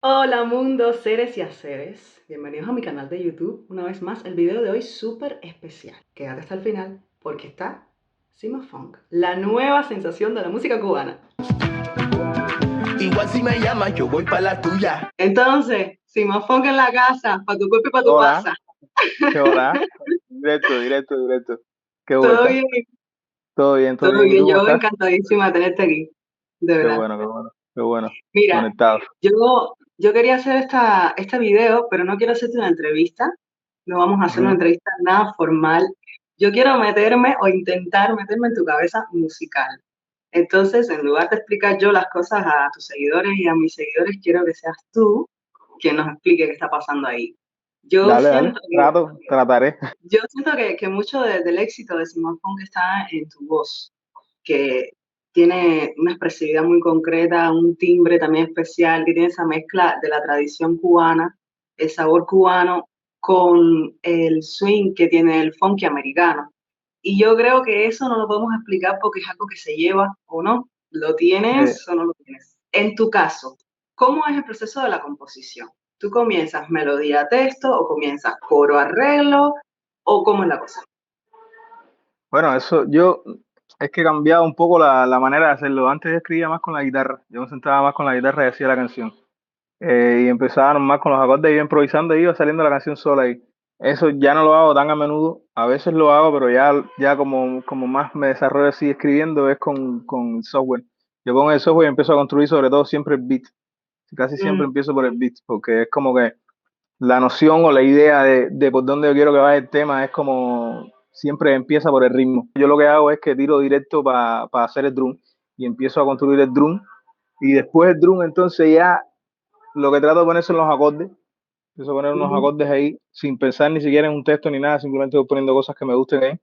Hola mundo, seres y haceres. Bienvenidos a mi canal de YouTube. Una vez más, el video de hoy súper especial. Quédate hasta el final porque está Sima Funk, la nueva sensación de la música cubana. Igual si me llaman, yo voy para la tuya. Entonces, Sima Funk en la casa, para tu cuerpo y para tu Hola, casa. ¿qué hola? Directo. ¿Qué ¿Todo vuelta? bien? Todo Todo bien. ¿Y bien, tú cómo yo estás? encantadísima de tenerte aquí, de Qué verdad. bueno, qué bueno. Mira, Conectados. yo quería hacer este video, pero no quiero hacerte una entrevista. No vamos a hacer una Ujú. entrevista nada formal. Yo quiero meterme o intentar meterme en tu cabeza musical. Entonces, en lugar de explicar yo las cosas a tus seguidores y a mis seguidores, quiero que seas tú quien nos explique qué está pasando ahí. Yo Dale. siento que, Trataré. yo siento que mucho del éxito de Simón Funk está en tu voz, que tiene una expresividad muy concreta, un timbre también especial, que tiene esa mezcla de la tradición cubana, el sabor cubano, con el swing que tiene el funky americano. Y yo creo que eso no lo podemos explicar porque es algo que se lleva o no. ¿Lo Eh, tienes o no lo tienes? En tu caso, ¿cómo es el proceso de la composición? ¿Tú comienzas melodía texto o comienzas coro arreglo o cómo es la cosa? bueno, es que he cambiado un poco la manera de hacerlo. Antes yo escribía más con la guitarra. Yo me sentaba más con la guitarra y hacía la canción. Y empezaba nomás con los acordes, iba improvisando y iba saliendo la canción sola ahí. Eso ya no lo hago tan a menudo, a veces lo hago, pero ya como más me desarrollo así escribiendo es con el software. Yo con el software empiezo a construir sobre todo siempre el beat. Casi siempre Mm, empiezo por el beat, porque es como que la noción o la idea de por dónde yo quiero que vaya el tema es como siempre empieza por el ritmo. Yo lo que hago es que tiro directo para hacer el drum y empiezo a construir el drum y después el drum entonces ya lo que trato de poner son los acordes. Empiezo a poner unos ujú. acordes ahí sin pensar ni siquiera en un texto ni nada, simplemente voy poniendo cosas que me gusten ahí.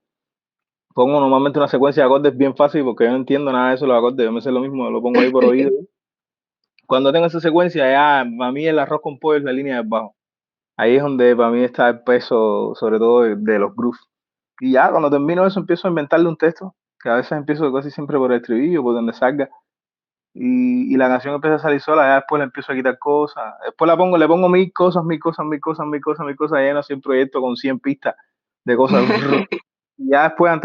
Pongo normalmente una secuencia de acordes bien fácil porque yo no entiendo nada de eso, los acordes, yo me sé lo mismo, lo pongo ahí por oído. Cuando tengo esa secuencia, ya para mí el arroz con pollo es la línea del bajo. Ahí es donde para mí está el peso, sobre todo de los grooves. Y ya cuando termino eso, empiezo a inventarle un texto, que a veces empiezo casi siempre por el estribillo, por donde salga. Y la canción empieza a salir sola, ya después le empiezo a quitar cosas, después le pongo mil cosas, ya no soy un proyecto con 100 pistas de cosas. Y ya después,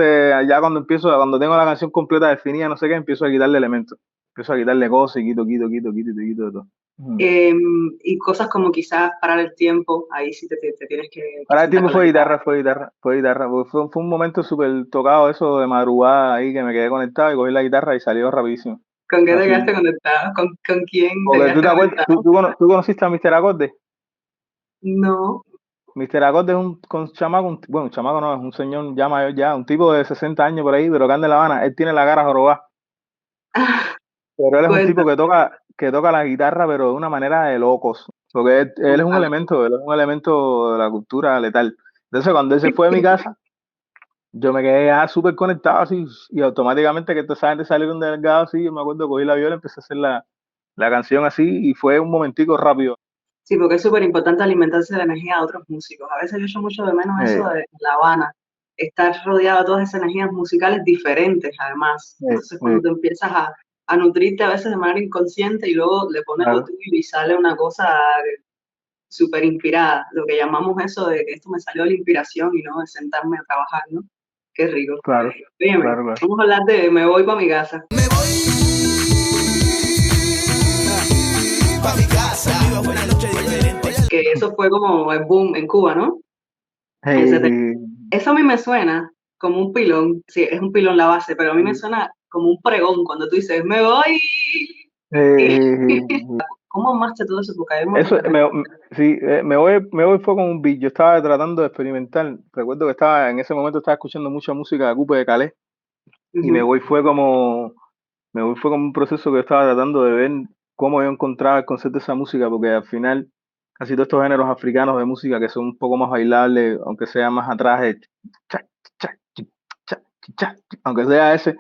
ya cuando tengo la canción completa definida, no sé qué, empiezo a quitarle elementos, empiezo a quitarle cosas y quito de todo. Ujú. Em, y cosas como quizás parar el tiempo, ahí sí te tienes que Para el sentar tiempo con la guitarra. fue guitarra, porque fue un momento súper tocado eso de madrugada ahí que me quedé conectado y cogí la guitarra y salió rapidísimo. ¿Con qué te Así. quedaste conectado? ¿Con quién te Porque tú quedaste te acuerdas, conectado? tú conociste a Mr. Acorde. No. Mr. Acorde es un chamaco, bueno, un chamaco no, es un señor ya mayor, ya, un tipo de 60 años por ahí, pero que anda en La Habana. Él tiene la cara jorobada, Ah, pero él es un tipo cuéntame. que toca la guitarra, pero de una manera de locos. Porque él es un elemento de la cultura letal. Entonces, cuando él se fue de mi casa, yo me quedé ya súper conectado así, y automáticamente que toda esa gente salieron del delgado así, yo me acuerdo, cogí la viola, empecé a hacer la canción así, y fue un momentico rápido. Sí, porque es súper importante alimentarse de energía de otros músicos. A veces yo echo mucho de menos eso Eh, de La Habana, estar rodeado de todas esas energías musicales diferentes, además. eh, Entonces, cuando eh, te empiezas a nutrirte a veces de manera inconsciente y luego le pones lo claro, tuyo y sale una cosa súper inspirada, lo que llamamos eso de que esto me salió de la inspiración y no de sentarme a trabajar, ¿no? Qué rico. claro, Óyeme, claro. vamos a hablar de Me voy para mi casa, Me voy pa' mi casa. Viva una noche diferente. que eso fue como el boom en Cuba, ¿no? Ese tema. Eh, Eso a mí me suena como un pilón, sí, es un pilón la base, pero a mí me eh, suena como un pregón cuando tú dices, me voy. Y, eh, ¿cómo amaste todo eso? Porque a mí me Eso, gusta también. sí, me voy fue con un beat. Yo estaba tratando de experimentar. Recuerdo que en ese momento estaba escuchando mucha música de Cupe de Calais y Ujú. me voy fue como un proceso que estaba tratando de ver cómo yo encontraba el concepto de esa música, porque al final casi todos estos géneros africanos de música que son un poco más bailables, aunque sea más atrás, cha, cha, chi, cha, chi, cha, aunque sea ese,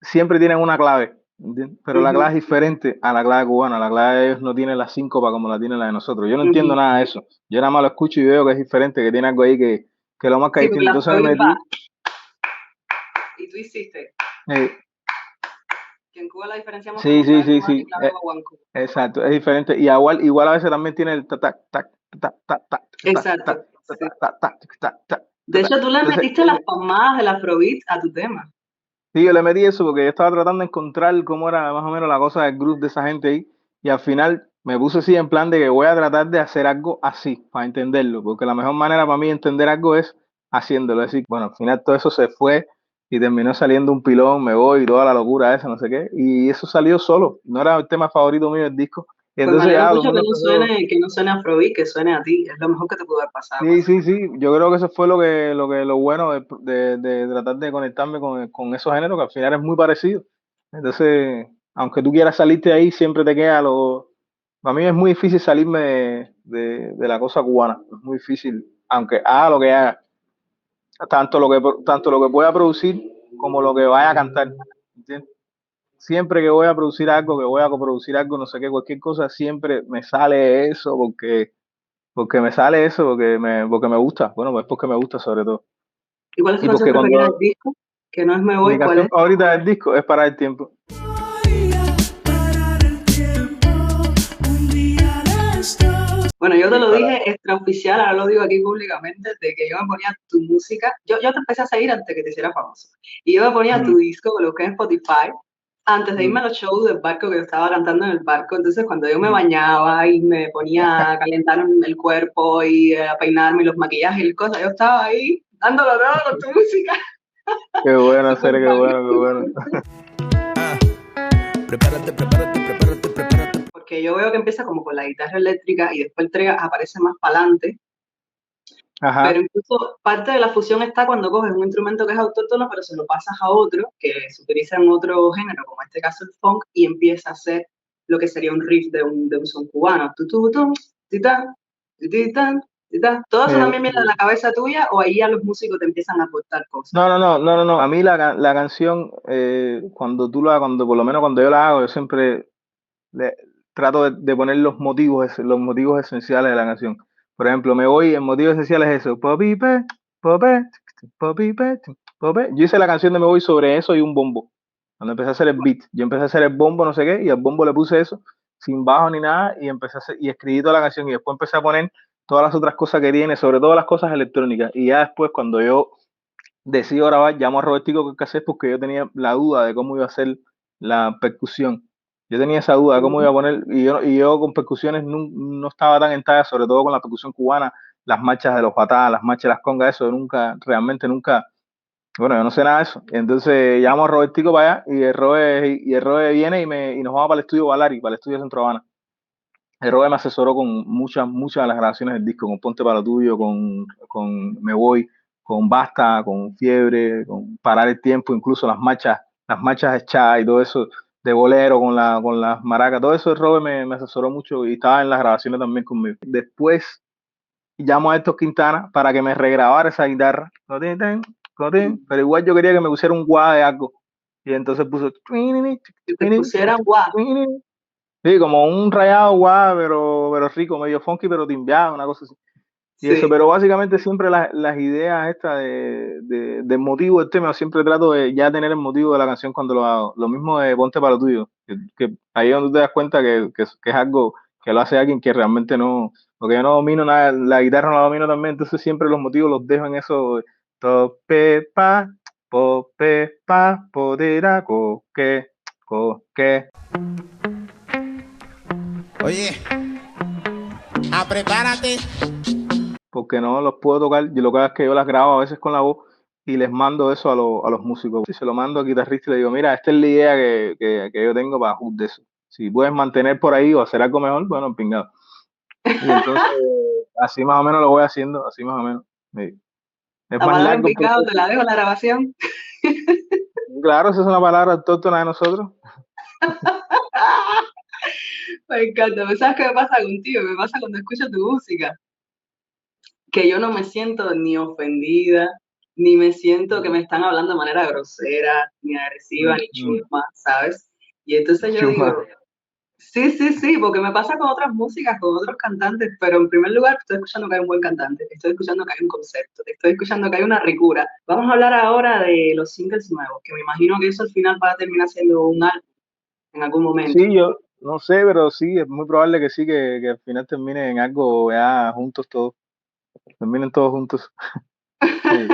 siempre tienen una clave, ¿entiendes? Pero la Ujú, clave es diferente a la clave cubana. La clave de ellos no tiene la síncopa como la tiene la de nosotros. Yo no entiendo ujú. nada de eso. Yo nada más lo escucho y veo que es diferente, que tiene algo ahí que lo marca Sí, porque distinto. la Entonces me afrobeat va, metí. y tú hiciste. eh, Que en Cuba la diferenciamos Sí, como sí, clave sí, cubana y sí. clave guaguancó. Exacto, es diferente. Y igual a veces también tiene el ta ta ta ta ta ta ta Exacto, ta ta sí. ta ta ta ta De ta. hecho, tú le Entonces, metiste las palmadas del Afrobeat a tu tema. sí, yo le metí eso porque yo estaba tratando de encontrar cómo era más o menos la cosa del groove de esa gente ahí. Y al final me puse así en plan de que voy a tratar de hacer algo así para entenderlo. Porque la mejor manera para mí de entender algo es haciéndolo. Es decir, bueno, al final todo eso se fue y terminó saliendo un pilón, me voy y toda la locura esa, no sé qué. Y eso salió solo. No era el tema favorito mío del disco. Y Pues me entonces alegro ya todo el mucho mundo empezó. que no suene Afrobeat, que suene a ti. Es lo mejor que te pudo haber pasado con Sí, ese sí, tema. sí. Yo creo que eso fue lo bueno de tratar de conectarme con esos géneros, que al final es muy parecido. Entonces, aunque tú quieras salirte de ahí, siempre te queda lo. Para mí es muy difícil salirme de la cosa cubana. Es muy difícil, aunque haga lo que haga, tanto lo que pueda producir como lo que vaya a cantar. ¿Entiendes? Siempre que voy a producir algo, que voy a coproducir algo, no sé qué, cualquier cosa, siempre me sale eso porque me sale eso, porque me gusta. Bueno, pues porque me gusta sobre todo. ¿Y cuál es tu Y canción porque preferida cuando del disco? Que no es Me mi Voy, ¿cuál canción es? favorita del disco es Parar el Tiempo. Voy a parar el tiempo un día de estos. Bueno, yo te Sí, lo para. dije extraoficial, ahora lo digo aquí públicamente, de que yo me ponía tu música. Yo te empecé a seguir antes que te hiciera famoso. Y yo me ponía Mm, tu disco, lo busqué en Spotify, antes de irme mm, a los shows del barco, que yo estaba cantando en el barco. Entonces, cuando yo me mm. bañaba y me ponía a calentar el cuerpo y a peinarme y los maquillajes y las cosas, yo estaba ahí dándolo todo con tu música. Qué bueno, Super serio, qué fan. bueno, qué bueno. Prepárate, prepárate, prepárate, prepárate. Porque yo veo que empieza como con la guitarra eléctrica y después el trío aparece más para adelante. Pero Ajá. incluso parte de la fusión está cuando coges un instrumento que es autóctono, pero se lo pasas a otro que se utiliza en otro género, como en este caso el funk, y empieza a hacer lo que sería un riff de un son cubano. Titán, titán, titán. ¿Todo eso también viene de la cabeza tuya o ahí ya los músicos te empiezan a aportar cosas? No, no, no, no, no, no. A mí la canción, cuando por lo menos cuando yo la hago, yo siempre le, trato de poner los motivos esenciales de la canción. Por ejemplo, me voy, el motivo esencial es eso. Popipe, pope, popipe, pope. Yo hice la canción de Me Voy sobre eso y un bombo. Cuando empecé a hacer el beat, yo empecé a hacer el bombo, no sé qué, y al bombo le puse eso, sin bajo ni nada, y y escribí toda la canción, y después empecé a poner todas las otras cosas que tiene, sobre todo las cosas electrónicas. Y ya después, cuando yo decido grabar, llamo a Robertico que hacer porque yo tenía la duda de cómo iba a ser la percusión. Yo tenía esa duda de cómo iba a poner, y yo con percusiones no estaba tan en talla, sobre todo con la percusión cubana, las marchas de los patadas, las marchas de las congas, eso nunca, realmente nunca, bueno, yo no sé nada de eso. Entonces llamo a Robertico para allá y el Robe viene y nos vamos para el estudio Valari, para el estudio Centro Habana. El Robe me asesoró con muchas de las grabaciones del disco, con Ponte para lo tuyo, con Me Voy, con Basta, con Fiebre, con Parar el Tiempo, incluso las marchas echadas y todo eso de bolero con las maracas, todo eso el Robe me asesoró mucho y estaba en las grabaciones también conmigo. Después llamo a Héctor Quintana para que me regrabara esa guitarra, pero igual yo quería que me pusiera un guá de algo. Y entonces puso Que te pusieran guau. sí, como un rayado guau, pero rico, medio funky, pero timbiado, una cosa así. Y eso, Sí. pero básicamente siempre las ideas estas del motivo del tema, siempre trato de ya tener el motivo de la canción cuando lo hago. Lo mismo de Ponte para lo tuyo, que ahí es donde te das cuenta que es algo que lo hace alguien que realmente no, porque yo no domino nada, la guitarra no la domino también, entonces siempre los motivos los dejo en eso, tope pa, pope pa, podera, que. Oye, prepárate. Porque no los puedo tocar. Y lo que hago es que yo las grabo a veces con la voz y les mando eso a los músicos. Si se lo mando al guitarrista y le digo, mira, esta es la idea que yo tengo para de eso. Si puedes mantener por ahí o hacer algo mejor, bueno, pingado. Y entonces, así más o menos lo voy haciendo, así más o menos. Sí. Es La más palabra en largo el picado, te proceso. la dejo en la grabación. Claro, esa es una palabra autóctona de nosotros. Me encanta. ¿Pero sabes qué me pasa contigo? Me pasa cuando escucho tu música. Que yo no me siento ni ofendida, ni me siento que me están hablando de manera grosera, ni agresiva, ni chusma, ¿sabes? Y entonces yo Chuma. digo, sí, sí, sí, porque me pasa con otras músicas, con otros cantantes, pero en primer lugar estoy escuchando que hay un buen cantante, estoy escuchando que hay un concepto, estoy escuchando que hay una ricura. Vamos a hablar ahora de los singles nuevos, que me imagino que eso al final va a terminar siendo un álbum. en algún momento. Sí, yo no sé, pero sí, es muy probable que sí, que al final termine en algo ya juntos todos, terminen todos juntos. Sí.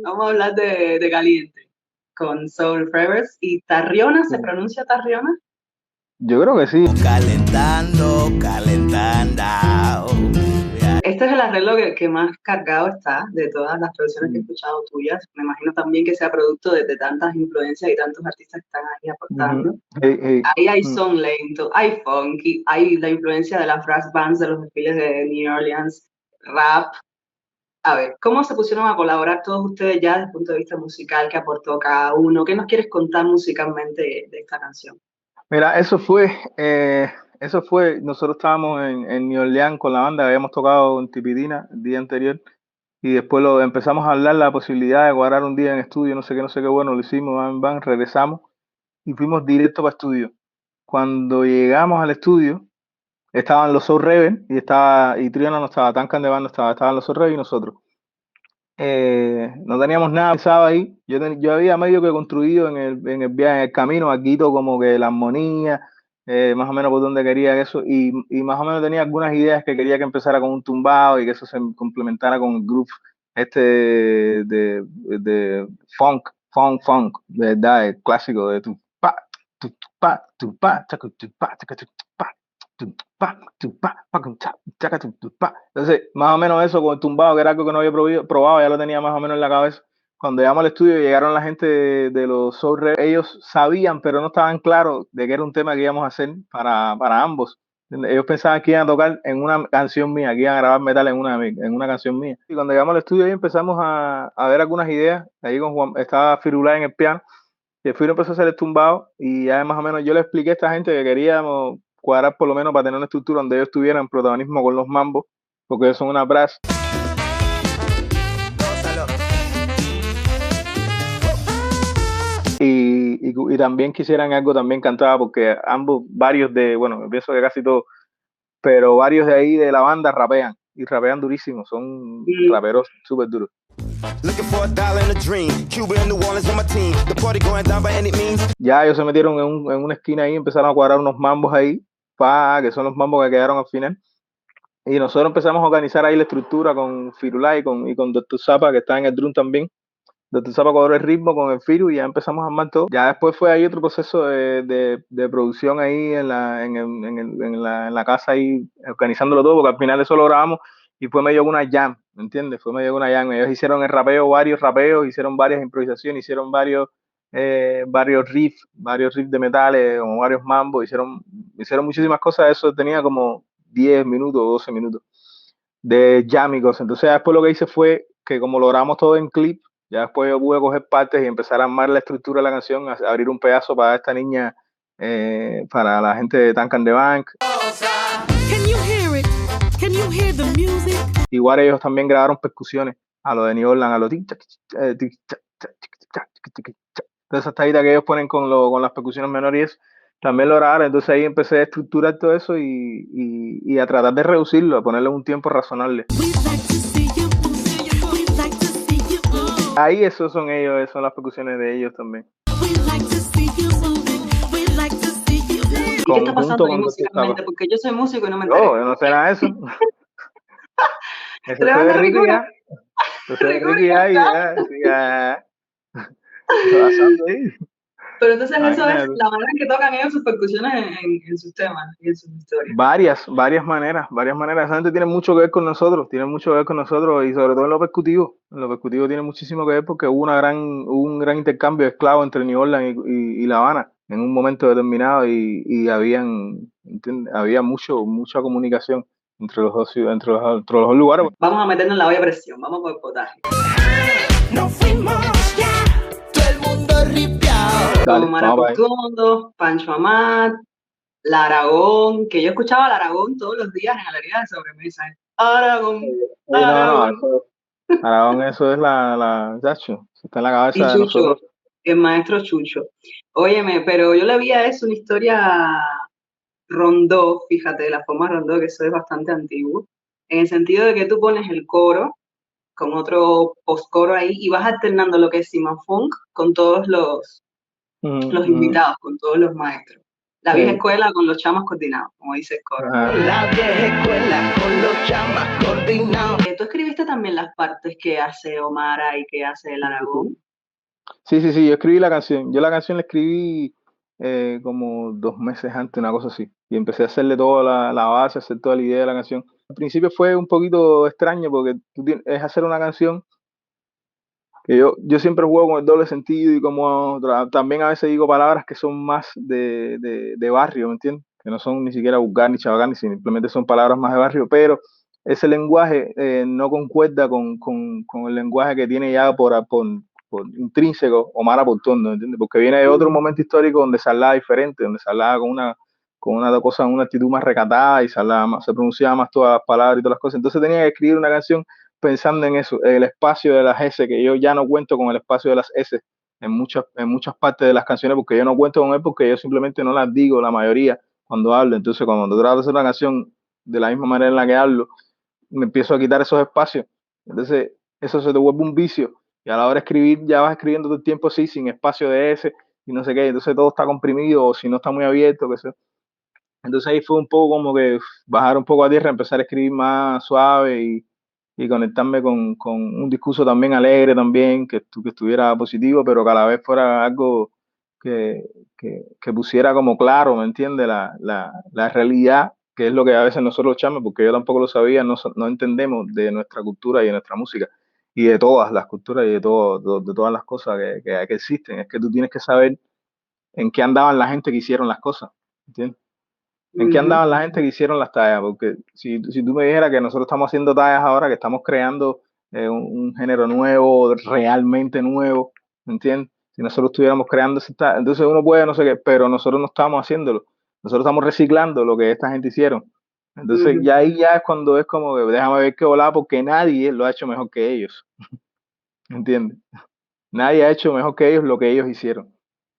Vamos a hablar de Caliente con Soul Fravors. ¿Y Tarriona? ¿Se Sí. pronuncia Tarriona? Yo creo que sí. Calentando, calentando. Este es el arreglo que más cargado está de todas las producciones que he escuchado tuyas. Me imagino también que sea producto de tantas influencias y tantos artistas que están ahí aportando. Ujú. Hey, hey. Ahí hay Mm. son lento, hay funky, hay la influencia de las brass bands de los desfiles de New Orleans, rap. A ver, ¿cómo se pusieron a colaborar todos ustedes ya desde el punto de vista musical? ¿Qué aportó cada uno? ¿Qué nos quieres contar musicalmente de esta canción? Mira, eso fue, nosotros estábamos en New Orleans con la banda, habíamos tocado en Tipidina el día anterior y después lo empezamos a hablar la posibilidad de cuadrar un día en estudio, no sé qué, bueno, lo hicimos, regresamos y fuimos directo para estudio. Cuando llegamos al estudio, estaban los Soul Rebels y Triana no estaba, Tancan de banda estaba, estaban los Soul Rebels y nosotros. No teníamos nada pensado ahí. Yo había medio que construido en el viaje, en el camino, aquí como que la armonía, más o menos por donde quería eso, y más o menos tenía algunas ideas que quería que empezara con un tumbado y que eso se complementara con el groove este de funk, de verdad, el clásico de tu pa, chacu, tu pa, chaca, tu pa, tu pa, tu pa, pa, cum, cha, chaca, tu pa. Entonces, más o menos eso con el tumbado, que era algo que no había probado, ya lo tenía más o menos en la cabeza. Cuando llegamos al estudio llegaron la gente de los Soul Rebels, ellos sabían, pero no estaban claros de que era un tema que íbamos a hacer para ambos. Ellos pensaban que iban a tocar en una canción mía, que iban a grabar metal en una canción mía. Y cuando llegamos al estudio ahí empezamos a ver algunas ideas. Ahí con Juan, estaba Firulai en el piano. Y el Firo empezó a hacer el tumbado y ya más o menos yo le expliqué a esta gente que queríamos cuadrar por lo menos para tener una estructura donde ellos tuvieran protagonismo con los mambos, porque ellos son una brass. Y también quisieran algo también cantado, porque ambos, varios de, bueno, pienso que casi todos, pero varios de ahí de la banda rapean, y rapean durísimo, son raperos súper duros. Looking for a dollar in a dream. Cuba and New Orleans on my team. The party going down by any means. Ya ellos se metieron en una esquina ahí, empezaron a cuadrar unos mambos ahí, que son los mambos que quedaron al final. Y nosotros empezamos a organizar ahí la estructura con Firulai y con Dr. Zapa, que está en el drum también. Dr. Zapa cuadró el ritmo con el Firu y ya empezamos a armar todo. Ya después fue ahí otro proceso de producción ahí en la casa ahí, organizándolo todo, porque al final eso lo grabamos y fue medio una jam, ¿me entiendes? Fue medio una jam. Ellos hicieron el rapeo, varios rapeos, hicieron varias improvisaciones, hicieron varios riffs de metales, como varios mambos, hicieron muchísimas cosas. Eso tenía como 10 minutos, 12 minutos de jam y cosas. Entonces después lo que hice fue que como lo grabamos todo en clip, ya después yo pude coger partes y empezar a armar la estructura de la canción, abrir un pedazo para esta niña, para la gente de Tancan de Bank. Can you hear it? Can you hear the music? Igual ellos también grabaron percusiones a lo de New Orleans, a lo todas esas tajitas que ellos ponen con las percusiones menores y eso, también lo grabaron. Entonces ahí empecé a estructurar todo eso y a tratar de reducirlo, a ponerle un tiempo razonable. We'd like to see you move. We'd like to see you move. Ahí esos son ellos, son las percusiones de ellos también. We'd like to see you moving. We'd like to see you moving. ¿Y qué está pasando ahí con Dr. musicalmente? Zapa. Porque yo soy músico y no me enteré. No, yo no sé nada de eso. Eso Tremenda fue de Ricky ricura. ya. Eso fue de Ricky ya y ya. Sí, ya. ¿Qué está pasando ahí? Pero entonces eso es Imagínate. la manera en que tocan ellos sus percusiones en sus temas y en sus historias. Varias maneras. Esa gente tiene mucho que ver con nosotros, y sobre todo en lo percutivo. En lo percutivo tiene muchísimo que ver porque hubo un gran intercambio de esclavos entre New Orleans y La Habana en un momento determinado y había mucha comunicación entre los dos lugares. Vamos a meternos en la olla a presión, vamos por el potaje. No fuimos ya. Todo el mundo ripiao. Dale, Con vamos para ahí. Maracutondo, Pancho Amat, La Aragón, que yo escuchaba La Aragón todos los días en Galería de Sobremesa. Aragón, Aragón. Aragón, eso es la Chacho, está en la Y cabeza de Chucho, nosotros. el maestro Chucho. Óyeme, pero yo le vi a eso una historia rondó, fíjate, la forma rondó, que eso es bastante antiguo, en el sentido de que tú pones el coro con otro postcoro ahí y vas alternando lo que es Simon Funk con todos los invitados, con todos los maestros. La vieja Sí. escuela con los chamas coordinados, como dice el coro. Ajá. La vieja escuela con los chamas coordinados. Tú escribiste también las partes que hace Omara y que hace el Aragón. Sí, yo escribí la canción. Yo la canción la escribí como 2 meses antes, una cosa así. Y empecé a hacerle toda la base, hacer toda la idea de la canción. Al principio fue un poquito extraño porque es hacer una canción que yo siempre juego con el doble sentido y como también a veces digo palabras que son más de barrio, ¿me entiendes? Que no son ni siquiera vulgar ni chabacán, ni simplemente son palabras más de barrio, pero ese lenguaje no concuerda con el lenguaje que tiene ya por intrínseco Omar Aportondo, ¿me entiendes? Porque viene de otro momento histórico donde se hablaba diferente, donde se hablaba con una cosa, una actitud más recatada y se pronunciaba más todas las palabras y todas las cosas. Entonces tenía que escribir una canción pensando en eso, el espacio de las S, que yo ya no cuento con el espacio de las S en muchas partes de las canciones, porque yo no cuento con él, porque yo simplemente no las digo la mayoría cuando hablo. Entonces, cuando trato de hacer una canción de la misma manera en la que hablo, me empiezo a quitar esos espacios. Entonces, eso se te vuelve un vicio. Y a la hora de escribir, ya vas escribiendo todo el tiempo así, sin espacio de S y no sé qué. Entonces, todo está comprimido, o si no está muy abierto, que sé. Entonces, ahí fue un poco como que bajar un poco a tierra, empezar a escribir más suave y conectarme con un discurso también alegre también, que estuviera positivo, pero que a la vez fuera algo que, que pusiera como claro, ¿me entiendes? La realidad, que es lo que a veces nosotros echamos, porque yo tampoco lo sabía, no entendemos de nuestra cultura y de nuestra música, y de todas las culturas y de todas las cosas que existen. Es que tú tienes que saber en qué andaban la gente que hicieron las cosas, ¿entiendes? ¿En qué Ujú. andaban la gente que hicieron las tallas? Porque si tú me dijeras que nosotros estamos haciendo tallas ahora, que estamos creando un género nuevo, realmente nuevo, ¿me entiendes? Si nosotros estuviéramos creando ese tallas, entonces uno puede, no sé qué, pero nosotros no estamos haciéndolo. Nosotros estamos reciclando lo que esta gente hicieron. Entonces Ujú. ya ahí ya es cuando es como que déjame ver qué volada, porque nadie lo ha hecho mejor que ellos, ¿entiendes? Nadie ha hecho mejor que ellos lo que ellos hicieron.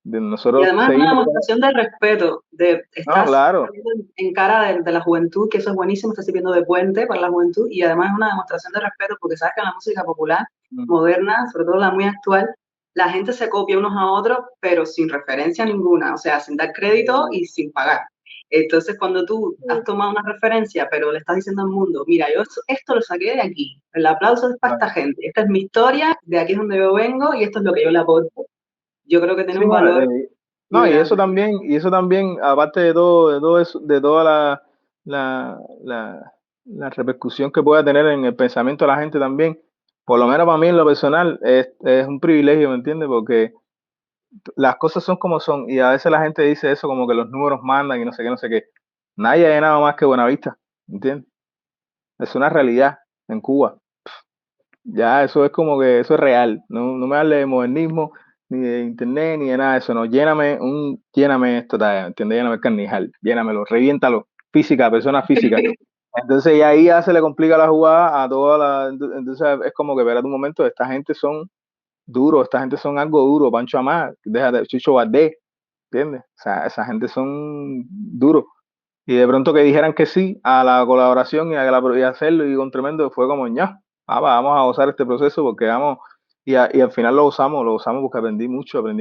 Y Nosotros además es una seguimos. demostración de respeto, No, estás claro. poniendo en cara de la juventud, que eso es buenísimo, estás sirviendo de puente para la juventud, y además es una demostración de respeto, porque sabes que en la música popular, Mm, moderna, sobre todo la muy actual, la gente se copia unos a otros, pero sin referencia ninguna, o sea, sin dar crédito y sin pagar. Entonces, cuando tú has tomado una referencia, pero le estás diciendo al mundo, mira, yo esto lo saqué de aquí, el aplauso es para esta gente, esta es mi historia, de aquí es donde yo vengo y esto es lo que yo le aporto. Yo creo que tiene sí, un no, valor no, muy grande. y eso también, aparte de todo eso, de toda la, la, la repercusión que pueda tener en el pensamiento de la gente también, por lo menos para mí en lo personal, es un privilegio, ¿me entiendes? Porque las cosas son como son, y a veces la gente dice eso como que los números mandan y no sé qué, no sé qué. Nadie ha llenado más que Buenavista, ¿entiendes? Es una realidad en Cuba. Ya, eso es como que eso es real. No me hable de modernismo, ni de internet, ni de nada de eso. No, lléname esto, ¿entiendes? Lléname el carnijal, llénamelo, reviéntalo. Física, persona física. Entonces, y ahí ya se le complica la jugada a toda la. Entonces, es como que, espérate un momento, esta gente son duros, esta gente son algo duro, Pancho Amá, déjate, Chucho Valdés, ¿entiendes? O sea, esa gente son duros. Y de pronto que dijeran que sí a la colaboración y hacerlo y con tremendo fue como, ya, vamos a gozar este proceso porque vamos, y al final lo usamos porque aprendí mucho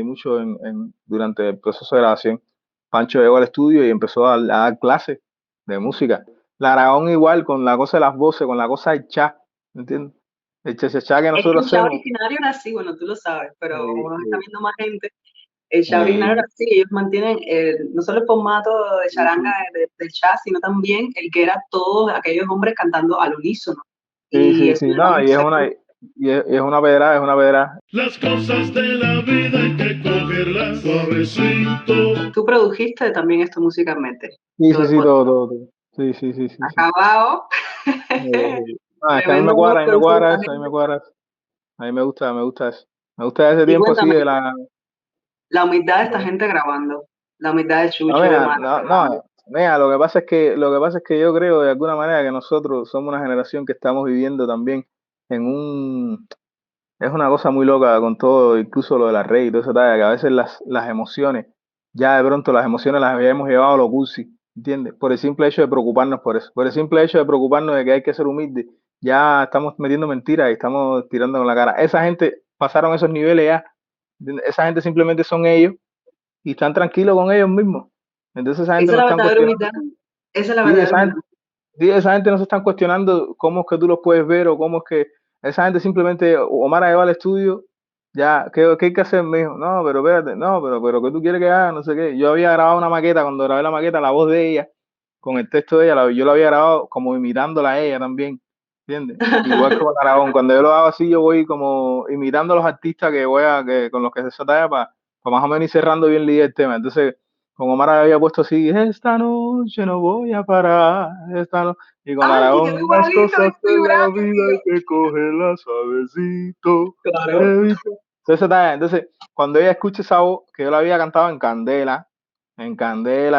durante el proceso de grabación. Pancho llegó al estudio y empezó a dar clases de música. La Aragón igual, con la cosa de las voces, con la cosa del cha, ¿me entiendes? El cha que Es que nosotros el Chá hacemos. originario era así, bueno, tú lo sabes, pero eh, como nos está eh, viendo más gente, el Chá originario eh, era así, ellos mantienen no solo el formato de charanga del Chá, sino también el que era todos aquellos hombres cantando al unísono. sí, Y sí, eso sí, le da no, un sentido. y es una pedra, es una pedra. Las cosas de la vida hay que cogerlas suavecito. Tú produjiste también esto musicalmente, Sí, lo sí, de sí, todo, todo. Sí, sí, sí, sí, sí. acabado, Es que a mí me tremendo cuadra, a mí me producer cuadra esta eso, a mí me gente. cuadra eso. A mí me gusta eso. Me gusta ese Y tiempo así cuéntame, de la. la humildad de esta de- gente grabando, la humildad de No, Chucho, de mira, Omar no, grabando. no, mira, lo que pasa es que yo creo de alguna manera que nosotros somos una generación que estamos viviendo también en un. Es una cosa muy loca con todo, incluso lo de la red y todo eso, que a veces las emociones, ya de pronto las emociones las habíamos llevado a lo cursi, ¿entiendes? Por el simple hecho de preocuparnos por eso, por el simple hecho de preocuparnos de que hay que ser humilde, ya estamos metiendo mentiras y estamos tirando con la cara. Esa gente pasaron esos niveles ya, ¿entiendes? Esa gente simplemente son ellos y están tranquilos con ellos mismos. Entonces esa Esa gente es no la están verdadera cuestionando. humildad. Esa es la Sí, verdadera humildad. esa gente no se están cuestionando cómo es que tú los puedes ver o cómo es que esa gente simplemente, Omar lleva al estudio, ya, ¿qué hay que hacer? Me dijo, no, pero espérate, no, pero ¿qué tú quieres que haga? No sé qué. Yo había grabado una maqueta, cuando grabé la maqueta, la voz de ella, con el texto de ella, yo la había grabado como imitándola a ella también, ¿entiendes? Igual que con Aragón, cuando yo lo hago así, yo voy como imitando a los artistas con los que se talla para más o menos ir cerrando bien la idea del tema. Entonces, con Omar había puesto así, esta noche no voy a parar, y con ¡Ay, que quedó Aragón, las igualito! cosas Estoy de la llorando, vida hay tío. que cogerlas suavecito. Claro. Evita. Entonces, entonces, cuando ella escucha esa voz, que yo la había cantado en Candela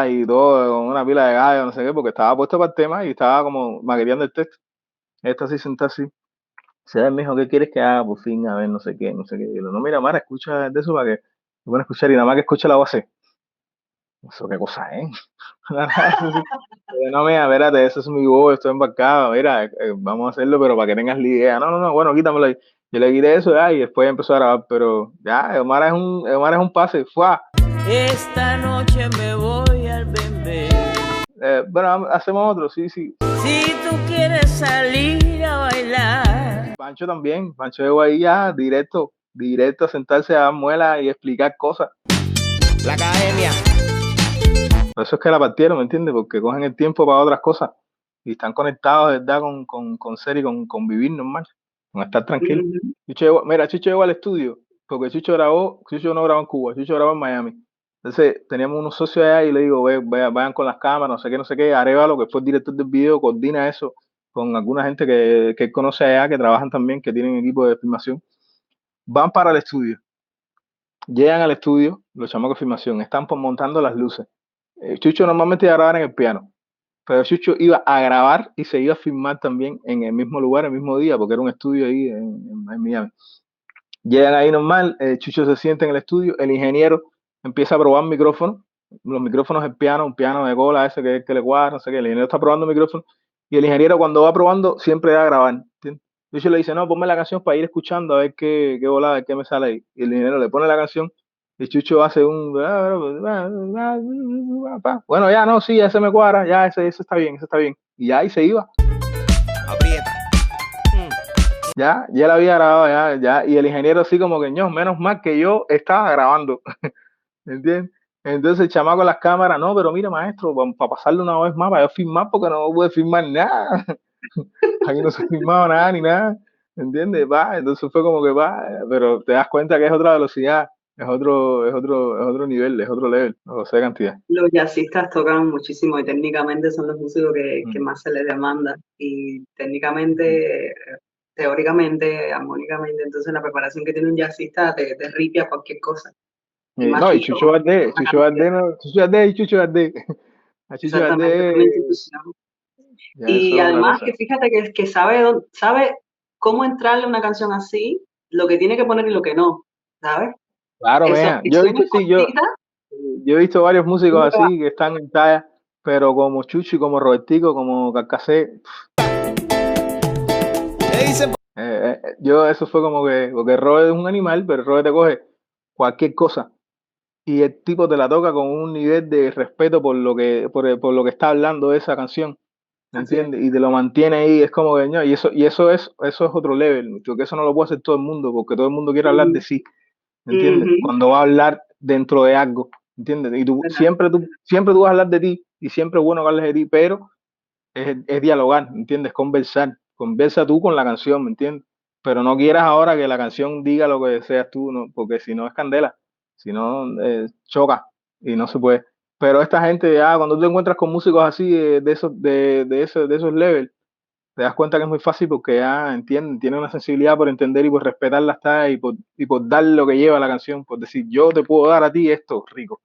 y todo, con una pila de gallo, no sé qué, porque estaba puesto para el tema y estaba como maqueteando el texto. Esta así, sentada así. Se me dijo, ¿qué quieres que haga? Por fin, a ver, no sé qué, no sé qué. Y yo, no, mira, Mara, escucha de eso para que me van a escuchar y nada más que escucha la voz así. Eso qué cosa, ¿eh? Eso sí. No, mira, espérate, eso es mi voz, estoy embarcado, mira, vamos a hacerlo, pero para que tengas la idea. No, bueno, quítamelo ahí. Yo le quité eso ya y después empezó a grabar, pero ya, Omar es un pase, ¡fua! Esta noche me voy al bembé. Bueno, hacemos otro, sí. Si tú quieres salir a bailar. Pancho también, Pancho llegó ahí ya, directo a sentarse a dar muela y explicar cosas. La academia. Por eso es que la partieron, ¿me entiendes? Porque cogen el tiempo para otras cosas y están conectados, ¿verdad? Con ser y con vivir normal, con estar tranquilo. Ujú. Chucho llegó al estudio, porque Chucho no grabó en Cuba, Chucho grabó en Miami. Entonces teníamos unos socios allá y le digo, vayan con las cámaras, no sé qué. Arevalo, que fue el director del video, coordina eso con alguna gente que él conoce allá, que trabajan también, que tienen equipo de filmación. Van para el estudio, llegan al estudio, los chamacos de filmación, están montando las luces. Chucho normalmente iba a grabar en el piano, pero Chucho iba a grabar y se iba a filmar también en el mismo lugar, el mismo día, porque era un estudio ahí en Miami. Llegan ahí normal, Chucho se sienta en el estudio, el ingeniero empieza a probar micrófonos, los micrófonos del piano, un piano de cola, ese que le cuadra, no sé qué, el ingeniero está probando micrófonos, y el ingeniero cuando va probando siempre da a grabar, ¿entiendes? Chucho le dice, no, ponme la canción para ir escuchando a ver qué volada, qué me sale ahí. Y el ingeniero le pone la canción y Chucho hace un... Bueno, ya no, sí, ese me cuadra, ya ese está bien, ese está bien. Y ya ahí se iba. Aprieta. Ya él había grabado, ya, y el ingeniero así como que, no, menos mal que yo estaba grabando, ¿entiendes? Entonces el chamaco con las cámaras, no, pero mira, maestro, para pasarle una vez más, para yo filmar, porque no pude filmar nada. Aquí no se ha filmado nada ni nada, ¿entiendes? Entonces fue como que pero te das cuenta que es otra velocidad, es otro nivel, es otro level, o sea, cantidad. Los jazzistas tocan muchísimo y técnicamente son los músicos que Mm. más se les demanda. Y técnicamente, teóricamente, armónicamente, entonces la preparación que tiene un jazzista te ripia cualquier cosa. Y más No, y Chucho, Chucho Valdés, una cantidad. Chucho Valdés y Chucho Valdés. A Chucho Exactamente, es una Valdés, institución. ya eso Y es otra además cosa. que fíjate que sabe, sabe cómo entrarle a una canción así, lo que tiene que poner y lo que no, ¿sabes? Claro, Esas mira, yo he visto, visiones cortitas, yo he visto varios músicos nunca va. así que están en talla, pero como Chucho y como Robertico, como Carcasé, Le dicen yo eso fue como que, porque Robert es un animal, pero Robert te coge cualquier cosa y el tipo te la toca con un nivel de respeto por lo que está hablando de esa canción, ¿me Así es. entiendes? Y te lo mantiene ahí, es como que, no, eso es otro level, porque eso no lo puede hacer todo el mundo, porque todo el mundo quiere hablar de Ujú, sí, ¿me entiendes? ujú, Cuando va a hablar dentro de algo, ¿entiendes? Y ¿verdad? siempre tú vas a hablar de ti, y siempre es bueno que hables de ti, pero es dialogar, ¿entiendes? Conversar. Conversa tú con la canción, ¿me entiendes? Pero no quieras ahora que la canción diga lo que deseas tú, ¿no? Porque si no es candela, si no choca y no se puede. Pero esta gente, ya cuando tú te encuentras con músicos así, de esos levels, te das cuenta que es muy fácil porque ya entienden, tienen una sensibilidad por entender y por respetarla hasta y por dar lo que lleva la canción, por decir, yo te puedo dar a ti esto, rico.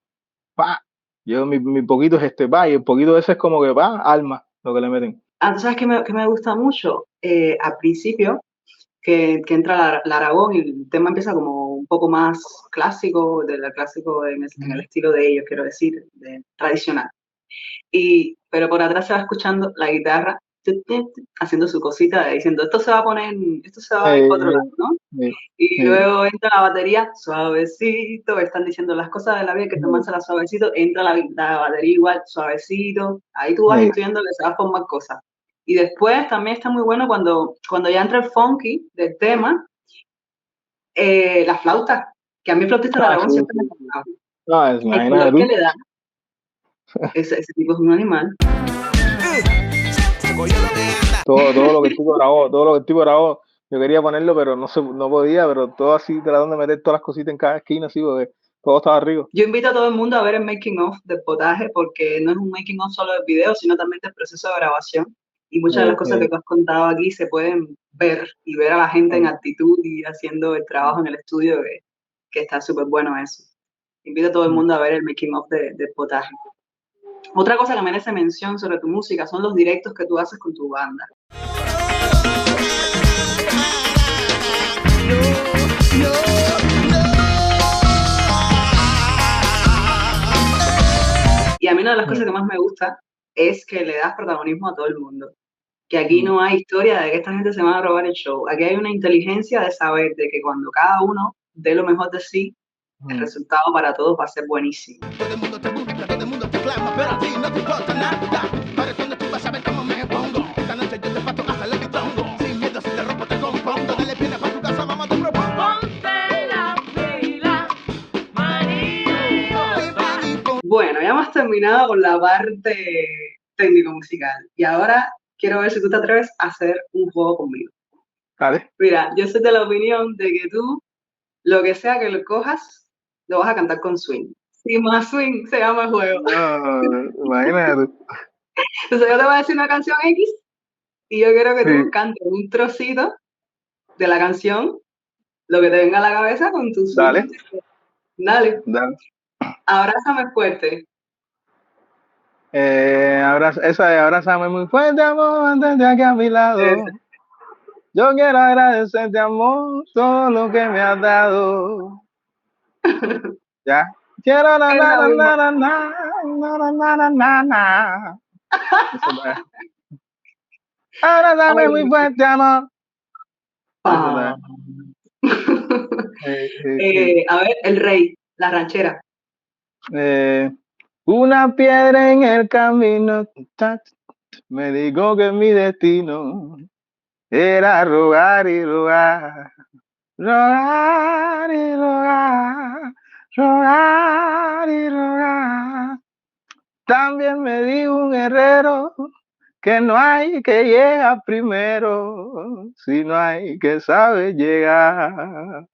Pa. Mi poquito es y el poquito ese es como que alma, lo que le meten. Ah, ¿tú sabes qué me gusta mucho? Al principio, que entra la Aragón y el tema empieza como un poco más clásico, clásico en el estilo de ellos, quiero decir, tradicional. Pero por atrás se va escuchando la guitarra haciendo su cosita, diciendo, esto se va a ir para otro lado, ¿no? Y luego entra la batería, suavecito, están diciendo las cosas de la vida, que tomársela suavecito, entra la batería igual, suavecito, ahí tú vas instruyendo que se va a formar cosas. Y después también está muy bueno cuando ya entra el funky del tema, la flauta, que a mí el flautista de Aragón siempre me ha gustado. El Imagínate color tú. que le da, ese tipo es un animal. Todo lo que el tipo grabó, yo quería ponerlo, pero no podía, pero todo así tratando de meter todas las cositas en cada esquina, así, porque todo estaba rico. Yo invito a todo el mundo a ver el making of del potaje, porque no es un making of solo del video, sino también del proceso de grabación. Y muchas de las cosas que tú has contado aquí se pueden ver y ver a la gente en actitud y haciendo el trabajo en el estudio, que está súper bueno eso. Invito a todo el mundo a ver el making of del potaje. Otra cosa que merece mención sobre tu música son los directos que tú haces con tu banda. Y a mí una de las cosas que más me gusta es que le das protagonismo a todo el mundo. Que aquí no hay historia de que esta gente se va a robar el show. Aquí hay una inteligencia de saber de que cuando cada uno dé lo mejor de sí, el resultado para todos va a ser buenísimo. Todo el mundo te busca, todo el mundo te clama, pero a ti no te importa nada. Para cuando tú vas a ver cómo me pongo. Esta noche yo te paso hasta el bitongo. Sin miedo, si te rompo, te compongo. Dale pena para tu casa, mamá, te propongo. Ponte la pila, María. Bueno, ya hemos terminado con la parte técnico-musical. Y ahora quiero ver si tú te atreves a hacer un juego conmigo. Dale. Mira, yo soy de la opinión de que tú, lo que sea que lo cojas, lo vas a cantar con swing. Si más swing se llama el juego. No, imagínate tú. Entonces yo te voy a decir una canción X y yo quiero que tú Sí. cantes un trocito de la canción, lo que te venga a la cabeza con tu swing. Dale. Dale. Dale. Abrázame fuerte. Esa de abrázame muy fuerte, amor, mantente aquí a mi lado. Ese. Yo quiero agradecerte, amor, todo lo que me has dado. Ya. Quiero na Es na la na misma. na na na na na na na na. Eso va. Abrázame muy fuerte, amor. Eso va. A ver, el rey, la ranchera. Una piedra en el camino me dijo que mi destino era rogar y rogar, rogar y rogar, rogar y rogar. También me dijo un herrero que no hay que llegar primero, sino hay que saber llegar.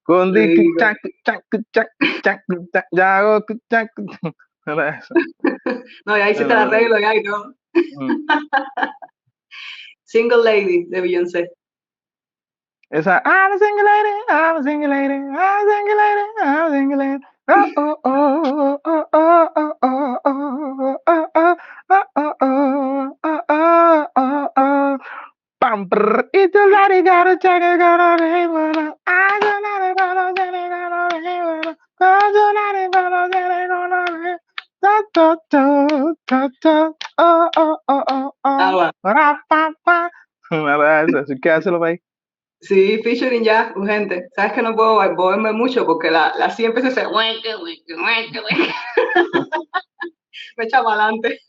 Con diqui chac chac chac chac chac ya hago chac. No, y ahí sí te la arreglo ya y todo. Single Lady de Beyoncé. Esa I'm a single lady, I'm a single lady, I'm a single lady, I'm a single lady. Oh oh oh oh oh oh oh oh oh oh oh oh oh oh. Pam brr, it's a lady gotta check it, gotta be one. I don't know gotta check it, gotta be one. I don't know gotta check it, gotta be. Ta ta ta ta ta. Oh oh oh oh oh. Agua. Ra pa pa. Nada, eso, así que hazlo para ahí. Sí, featuring ya, urgente. Sabes que no puedo moverme mucho porque la siempre se hace hueque, hueque, hueque, hueque. Me echa para adelante.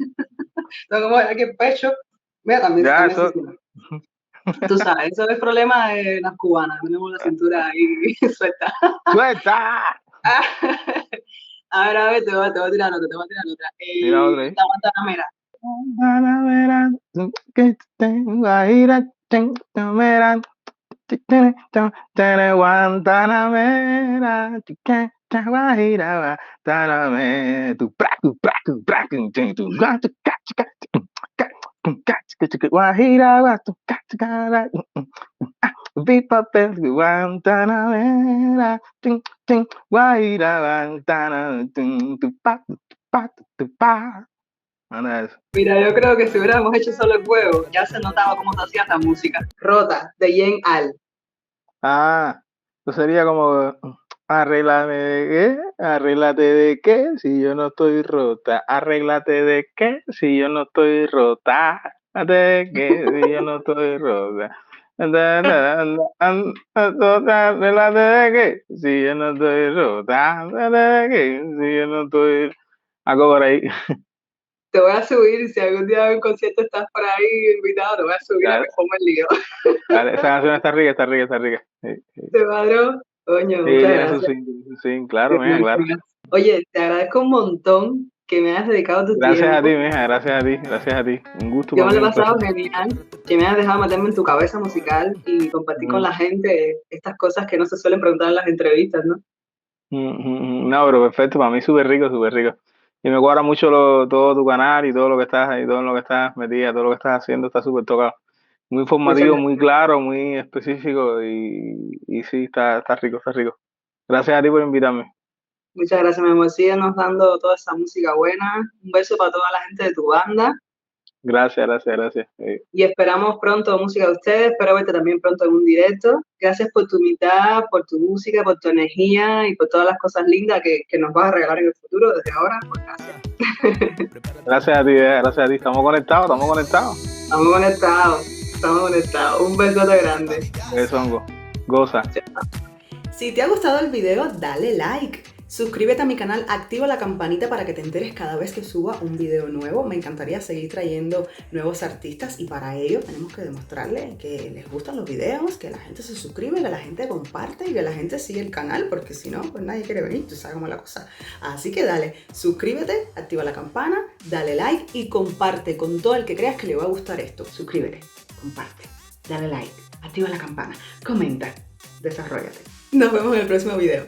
Tengo que mover aquí el pecho. Mira, también, Ya, también eso. se siente. Tú sabes, eso es problema de las cubanas. Tenemos la cintura ahí suelta. ¡Suelta! A ver, te voy a tirar otra, Tira otra ahí. La Guantanamera. Guantanamera, que tengo a ir a Guantanamera, Guantanamera, que tengo a ir a Guantanamera, tu pra, tu pra, tu pra, tu Guajira, big papel, Guantanamera, Guajira, Guantanamera, tu pa. Anda eso. Mira, yo creo que si hubiéramos hecho solo el juego, ya se notaba cómo te hacías la música. Rota, de Jen Al. Ah, eso sería como Arréglame de qué, arréglate de qué, si yo no estoy rota. Arréglate de qué, si yo no estoy rota. Arréglate de qué, si yo no estoy rota. Arréglate de qué, si yo no estoy rota. Arréglate de qué, si yo no estoy. Algo por ahí. Te voy a subir, si algún día en un concierto estás por ahí invitado, te voy a subir a Dale, que ponga el lío. dale, esa canción está rica, está rica, está rica. Sí, sí. ¿Te padró? Coño, Sí, muchas tiene su gracias. swing, claro, mija, claro. Oye, te agradezco un montón que me hayas dedicado tu Gracias a tiempo. ti, mija, gracias a ti, gracias a ti. Un gusto Yo me para lo mí, he un pasado placer. genial, que me hayas dejado meterme en tu cabeza musical y compartir con Mm, la gente estas cosas que no se suelen preguntar en las entrevistas, ¿no? No, pero perfecto, para mí súper rico, súper rico. Y me cuadra mucho todo tu canal y todo lo que estás ahí, todo lo que estás metida, todo lo que estás haciendo está súper tocado. Muy Muchas informativo, gracias. muy claro, muy específico y sí, está rico, está rico. Gracias a ti por invitarme. Muchas gracias, mi amor. Síguenos dando toda esa música buena. Un beso para toda la gente de tu banda. Gracias, gracias, gracias. Y esperamos pronto música de ustedes. Espero verte también pronto en un directo. Gracias por tu mitad, por tu música, por tu energía y por todas las cosas lindas que nos vas a regalar en el futuro desde ahora. Pues gracias. Gracias a ti, gracias a ti. Estamos conectados, estamos conectados. Estamos conectados. Estamos conectados. Un besote grande. Eso, hongo. Goza. Si te ha gustado el video, dale like. Suscríbete a mi canal, activa la campanita para que te enteres cada vez que suba un video nuevo. Me encantaría seguir trayendo nuevos artistas y para ello tenemos que demostrarle que les gustan los videos, que la gente se suscribe, que la gente comparte y que la gente sigue el canal, porque si no, pues nadie quiere venir, tú sabes cómo es la cosa. Así que dale, suscríbete, activa la campana, dale like y comparte con todo el que creas que le va a gustar esto. Suscríbete, comparte, dale like, activa la campana, comenta, desarróllate. Nos vemos en el próximo video.